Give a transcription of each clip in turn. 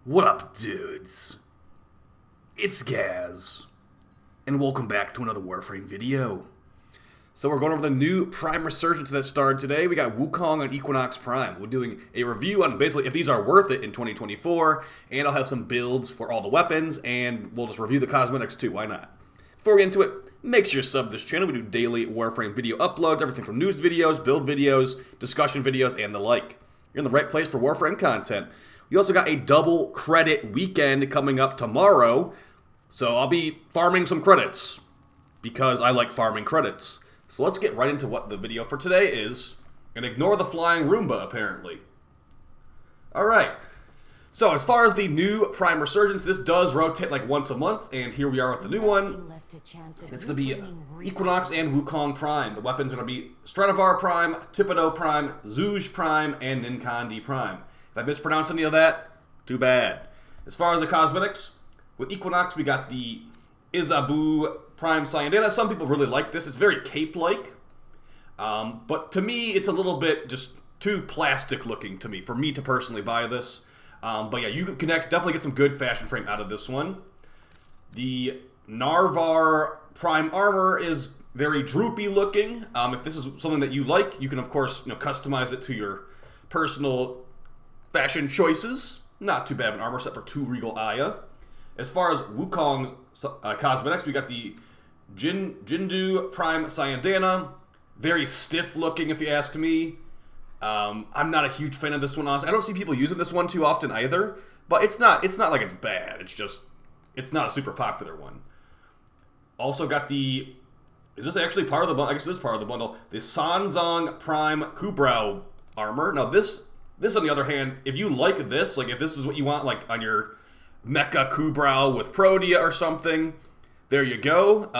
What up, dudes? It's Gaz, and welcome back to another Warframe video. So we're going over the new Prime Resurgence that started today. We got Wukong on Equinox Prime. We're doing a review on basically if these are worth it in 2024, and I'll have some builds for all the weapons, and we'll just review the cosmetics too, why not? Before we get into it, make sure you sub this channel. We do daily Warframe video uploads, everything from news videos, build videos, discussion videos, and the like. You're in the right place for Warframe content. We also got a double credit weekend coming up tomorrow, so I'll be farming some credits, because I like farming credits. So let's get right into what the video for today is, and ignore the flying Roomba, apparently. Alright, so as far as the new Prime Resurgence, this does rotate like once a month, and here we are with the new one. It's going to be Equinox and Wukong Prime. The weapons are going to be Stradivar Prime, Thibodeau Prime, Zhuge Prime, and Ninkandi Prime. If I mispronounced any of that, too bad. As far as the cosmetics, with Equinox we got the Izabu Prime Cyandana. Some people really like this. It's very cape-like. But to me, it's a little bit just too plastic looking to me, for me to personally buy this. But yeah, you can definitely get some good fashion frame out of this one. The Narvar Prime Armor is very droopy looking. If this is something that you like, you can of course customize it to your personal fashion choices. Not too bad of an armor set for 2 Regal Aya. As far as Wukong's cosmetics, we got the Jindu Prime Cyandana. Very stiff looking, if you ask me. I'm not a huge fan of this one, honestly. I don't see people using this one too often either. But it's not like it's bad. It's just, it's not a super popular one. Also got the, is this actually part of the bundle? I guess this is part of the bundle. The Sanzong Prime Kubrao armor. Now this on the other hand, if you like this, like if this is what you want, like on your Mecha Kubrao with Protea or something, there you go.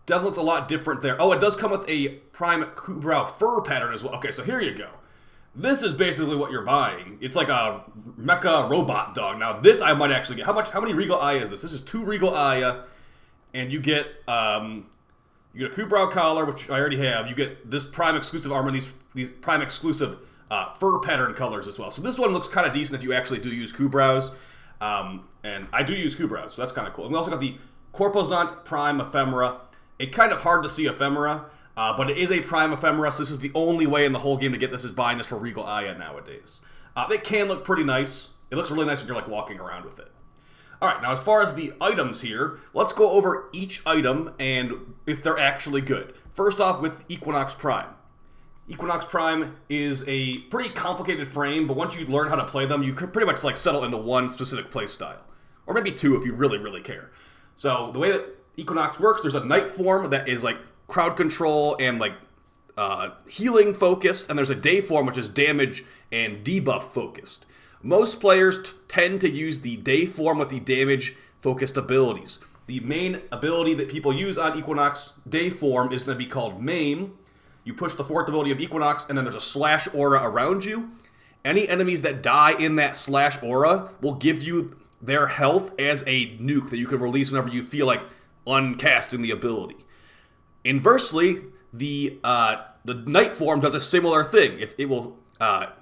Definitely looks a lot different there. Oh, it does come with a Prime Kubrao fur pattern as well. Okay, so here you go. This is basically what you're buying. It's like a Mecha robot dog. Now this I might actually get. How many Regal Aya is this? This is 2 Regal Aya, and you get a Kubrao collar, which I already have. You get this Prime exclusive armor, these Prime exclusive fur pattern colors as well. So this one looks kind of decent if you actually do use Kubraos. And I do use Kubraos, so that's kind of cool. And we also got the Corposant Prime Ephemera. It's kind of hard to see Ephemera, but it is a Prime Ephemera, so this is the only way in the whole game to get this is buying this for Regal Aya nowadays. It can look pretty nice. It looks really nice when you're like walking around with it. Alright, now as far as the items here, let's go over each item and if they're actually good. First off with Equinox Prime. Equinox Prime is a pretty complicated frame, but once you learn how to play them, you could pretty much like settle into one specific play style. Or maybe 2 if you really, really care. So the way that Equinox works, there's a night form that is like crowd control and like healing focused, and there's a day form which is damage and debuff focused. Most players tend to use the day form with the damage focused abilities. The main ability that people use on Equinox day form is going to be called Maim. You push the 4th ability of Equinox, and then there's a slash aura around you. Any enemies that die in that slash aura will give you their health as a nuke that you can release whenever you feel like uncasting the ability. Inversely, the night form does a similar thing. If it will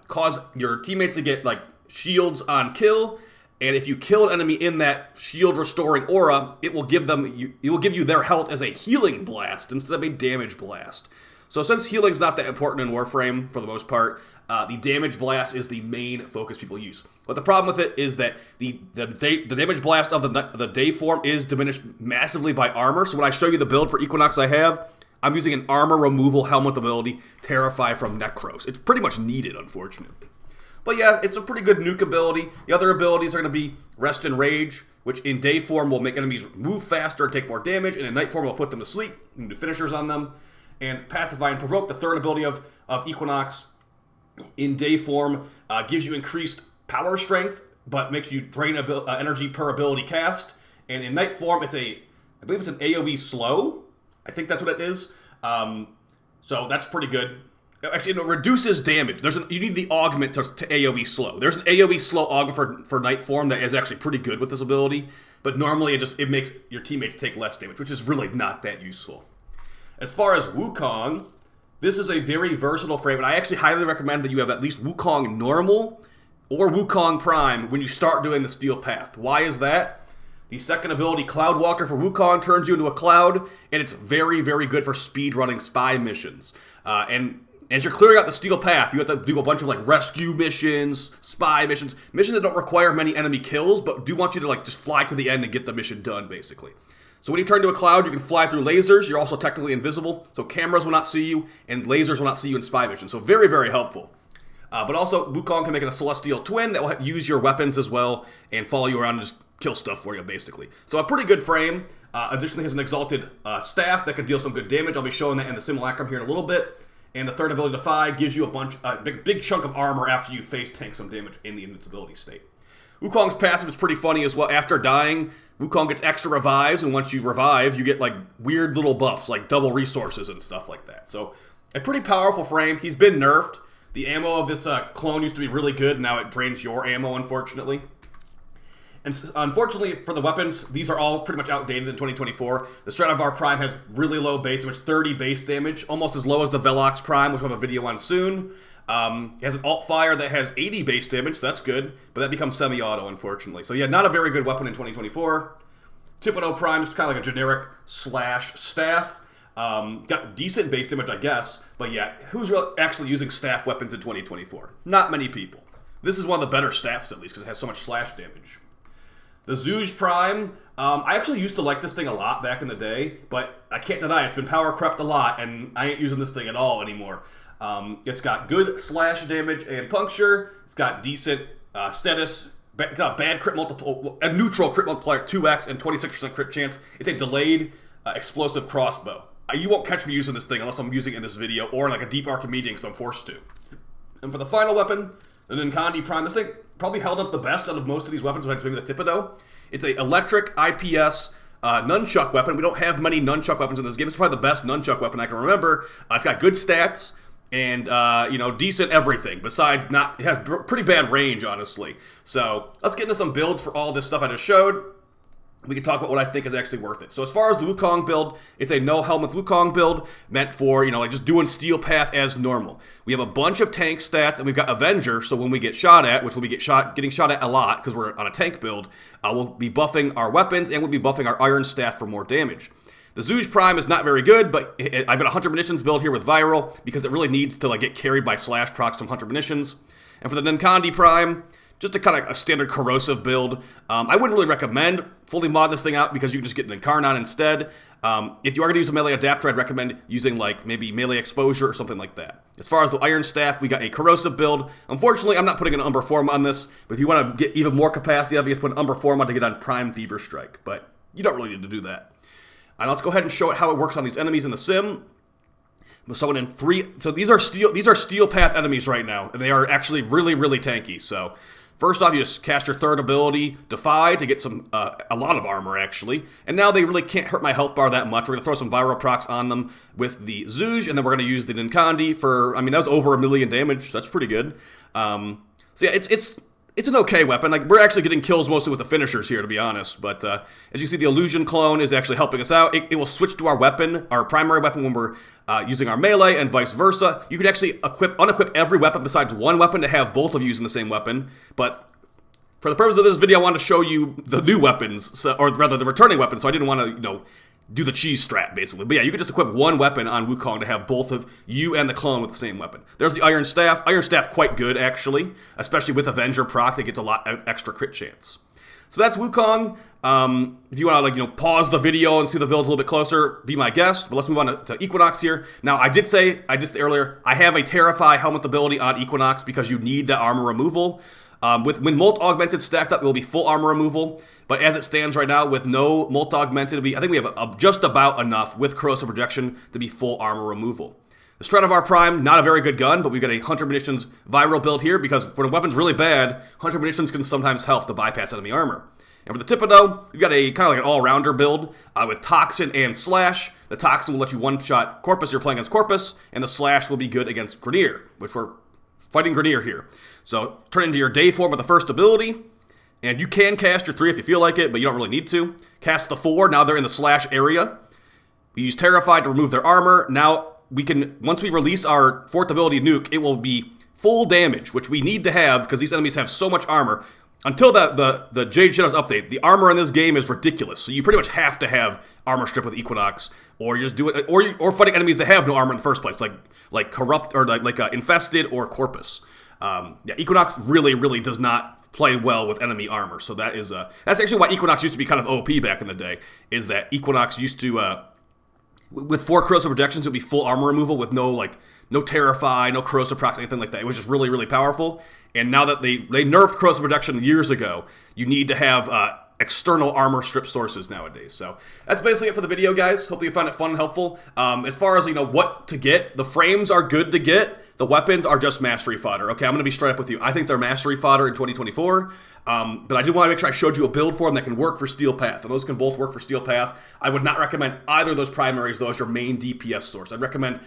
cause your teammates to get like shields on kill, and if you kill an enemy in that shield restoring aura, it will give you their health as a healing blast instead of a damage blast. So since healing's not that important in Warframe for the most part, the damage blast is the main focus people use. But the problem with it is that the damage blast of the day form is diminished massively by armor. So when I show you the build for Equinox I'm using an armor removal helmet ability, Terrify from Necros. It's pretty much needed, unfortunately. But yeah, it's a pretty good nuke ability. The other abilities are going to be Rest and Rage, which in day form will make enemies move faster and take more damage, and in night form will put them to sleep and do finishers on them. And Pacify and Provoke, the 3rd ability of Equinox, in day form, gives you increased power strength, but makes you drain energy per ability cast. And in night form, I believe it's an AoE slow. I think that's what it is. So that's pretty good. Actually, it reduces damage. You need the augment to AoE slow. There's an AoE slow augment for night form that is actually pretty good with this ability. But normally it makes your teammates take less damage, which is really not that useful. As far as Wukong, this is a very versatile frame, and I actually highly recommend that you have at least Wukong normal or Wukong Prime when you start doing the Steel Path. Why is that? The second ability, Cloud Walker for Wukong, turns you into a cloud, and it's very, very good for speedrunning spy missions. And as you're clearing out the Steel Path, you have to do a bunch of like rescue missions, spy missions that don't require many enemy kills, but do want you to like just fly to the end and get the mission done, basically. So when you turn into a cloud, you can fly through lasers. You're also technically invisible, so cameras will not see you, and lasers will not see you in spy missions. So very, very helpful. But also, Wukong can make it a Celestial Twin that will use your weapons as well and follow you around and just kill stuff for you, basically. So a pretty good frame. Additionally, has an Exalted Staff that can deal some good damage. I'll be showing that in the Simulacrum here in a little bit. And the third ability, Defy, gives you a big chunk of armor after you face tank some damage in the invincibility state. Wukong's passive is pretty funny as well. After dying, Wukong gets extra revives, and once you revive, you get like weird little buffs, like double resources and stuff like that. So a pretty powerful frame. He's been nerfed. The ammo of this clone used to be really good. Now it drains your ammo, unfortunately. And unfortunately for the weapons, these are all pretty much outdated in 2024. The Stradivar Prime has really low base damage, 30 base damage, almost as low as the Velox Prime, which we'll have a video on soon. It has an alt fire that has 80 base damage, so that's good, but that becomes semi-auto, unfortunately. So yeah, not a very good weapon in 2024. Tipono Prime is kind of like a generic slash staff. Got decent base damage, I guess, but yeah, who's actually using staff weapons in 2024? Not many people. This is one of the better staffs, at least, because it has so much slash damage. The Zhuge Prime, I actually used to like this thing a lot back in the day, but I can't deny it's been power crept a lot, and I ain't using this thing at all anymore. It's got good slash damage and puncture. It's got decent status. It's got a bad crit multiple, a neutral crit multiplier 2x and 26% crit chance. It's a delayed explosive crossbow. You won't catch me using this thing unless I'm using it in this video or in like a deep Archimedean because I'm forced to. And for the final weapon, the Ninkandi Prime, this thing probably held up the best out of most of these weapons, besides maybe the Tipono. It's a electric IPS nunchuck weapon. We don't have many nunchuck weapons in this game. It's probably the best nunchuck weapon I can remember. It's got good stats and decent everything. Besides, it has pretty bad range, honestly. So let's get into some builds for all this stuff I just showed. We can talk about what I think is actually worth it. So as far as the Wukong build, it's a no helmet Wukong build meant for, like just doing Steel Path as normal. We have a bunch of tank stats, and we've got Avenger, so when we get shot at, which we'll be getting shot at a lot because we're on a tank build, we'll be buffing our weapons, and we'll be buffing our Iron Staff for more damage. The Zhuge Prime is not very good, but I've got a Hunter Munitions build here with Viral because it really needs to get carried by slash procs from Hunter Munitions. And for the Ninkandi Prime, just a kind of a standard corrosive build. I wouldn't really recommend fully mod this thing out because you can just get an Incarnon instead. If you are going to use a melee adapter, I'd recommend using maybe melee exposure or something like that. As far as the Iron Staff, we got a corrosive build. Unfortunately, I'm not putting an Umber Form on this, but if you want to get even more capacity, you have to put an Umber Form on to get on Prime Thiever Strike, but you don't really need to do that. And let's go ahead and show it how it works on these enemies in the sim. So these are Steel Path enemies right now, and they are actually really, really tanky. So first off, you just cast your third ability, Defy, to get a lot of armor, actually. And now they really can't hurt my health bar that much. We're going to throw some Viral procs on them with the Zhuge, and then we're going to use the Ninkandi for, that was over 1 million damage. So that's pretty good. So yeah, it's an okay weapon. We're actually getting kills mostly with the finishers here, to be honest. But as you see, the Illusion Clone is actually helping us out. It will switch to our primary weapon when we're using our melee, and vice versa. You can actually unequip every weapon besides one weapon to have both of you using the same weapon. But for the purpose of this video, I wanted to show you the new weapons, or rather the returning weapons. So I didn't want to, do the cheese strat, basically. But yeah, you can just equip one weapon on Wukong to have both of you and the clone with the same weapon. There's the Iron Staff. Iron Staff quite good, actually, especially with Avenger proc. It gets a lot of extra crit chance. So that's Wukong. If you want to pause the video and see the builds a little bit closer, be my guest. But let's move on to Equinox here. Now, I did say earlier, I have a Terrify helmet ability on Equinox because you need the armor removal. When Molt Augmented stacked up, it will be full armor removal. But as it stands right now, with no Molt Augmented, I think we have just about enough with Corrosive Projection to be full armor removal. The Stradivar Prime, not a very good gun, but we've got a Hunter Munitions Viral build here because when a weapon's really bad, Hunter Munitions can sometimes help to bypass enemy armor. And for the Tipono, we've got a kind of like an all-rounder build with Toxin and Slash. The Toxin will let you one-shot Corpus, you're playing against Corpus, and the Slash will be good against Grenier, which we're fighting Grenier here. So turn into your day form with the first ability, and you can cast your 3 if you feel like it, but you don't really need to. Cast the 4, now they're in the Slash area. We use Terrified to remove their armor. Now we can, once we release our 4th ability, Nuke, it will be full damage, which we need to have because these enemies have so much armor. Until the Jade Shadows update, the armor in this game is ridiculous. So you pretty much have to have armor strip with Equinox, or you just do it, or fighting enemies that have no armor in the first place, like Corrupt or like Infested or Corpus. Yeah, Equinox really does not play well with enemy armor. So that's actually why Equinox used to be kind of OP back in the day. Is that Equinox used to with 4 corrosive projections, it would be full armor removal with no Terrify, no corrosive procs, anything like that. It was just really powerful. And now that they nerfed corrosive protection years ago, you need to have external armor strip sources nowadays. So that's basically it for the video, guys. Hopefully you found it fun and helpful. As far as what to get, the frames are good to get. The weapons are just mastery fodder. Okay, I'm going to be straight up with you. I think they're mastery fodder in 2024. But I did want to make sure I showed you a build for them that can work for Steel Path. And those can both work for Steel Path. I would not recommend either of those primaries, though, as your main DPS source. I'd recommend,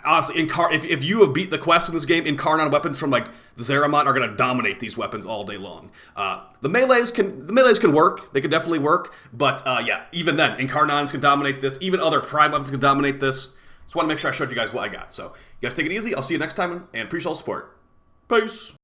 honestly, if you have beat the quest in this game, Incarnon weapons from the Zeramot are going to dominate these weapons all day long. The melees can work. They can definitely work. But yeah, even then, Incarnons can dominate this. Even other Prime weapons can dominate this. Just want to make sure I showed you guys what I got. So, you guys take it easy. I'll see you next time, and appreciate all the support. Peace.